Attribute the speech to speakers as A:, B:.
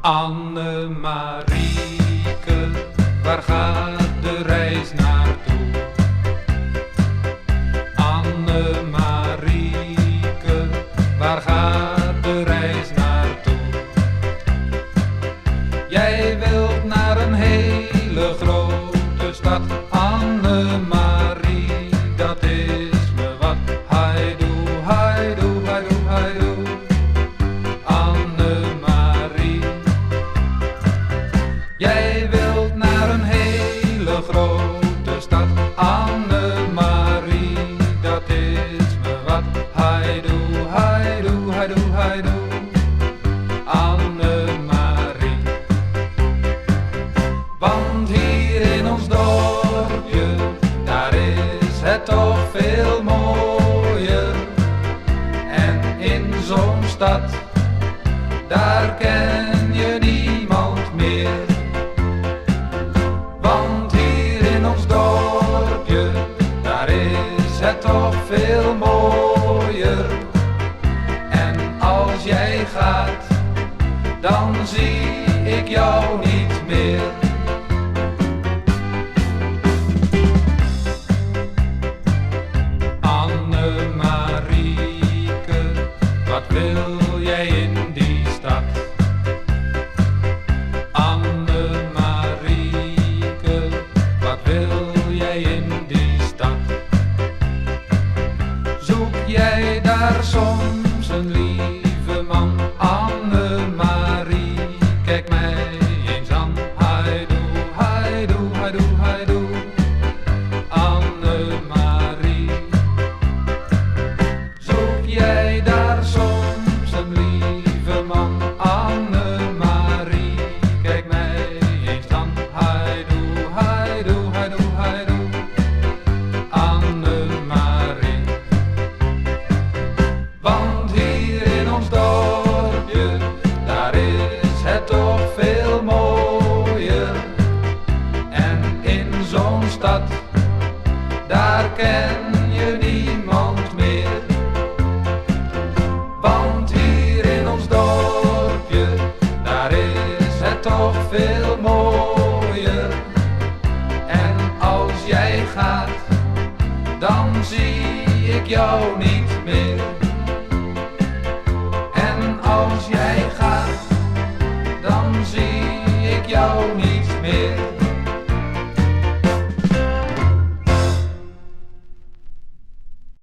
A: Anne-Marieke, waar gaat de reis naartoe? Anne-Marieke, waar gaat de reis naartoe? Jij wilt naar een hele grote stad, Anne-Marie, dat is me wat. Haidoe, haidoe, haidoe, haidoe, Anne-Marie. Jij wilt naar een hele grote stad, Anne-Marie, dat is me wat. Haidoe, haidoe, haidoe, haidoe, Anne-Marie. Want hier in ons dorpje, daar is het toch veel mooier. En in zo'n stad, daar ken je niemand meer. Want hier in ons dorpje, daar is het toch veel mooier. En als jij gaat, dan zie ik jou niet meer. Anne-Marieke, wat wil jij in die stad? Anne-Marieke, wat wil jij in die stad? Zoek jij daar soms een lieve man? Anne-Marie, kijk mij eens aan. Haidoe, haidoe, haidoe, haidoe, Anne-Marie. Zoek jij daar soms een lieve man? Anne-Marie, kijk mij eens aan. Haidoe, haidoe, haidoe, haidoe, Anne-Marie. Want hier in ons dorpje, daar is het toch veel mooier. En in zo'n stad, daar ken je niemand meer. Want hier in ons dorpje, daar is het toch veel mooier. En als jij gaat, dan zie ik jou niet meer. En als jij gaat, dan zie ik jou niet meer.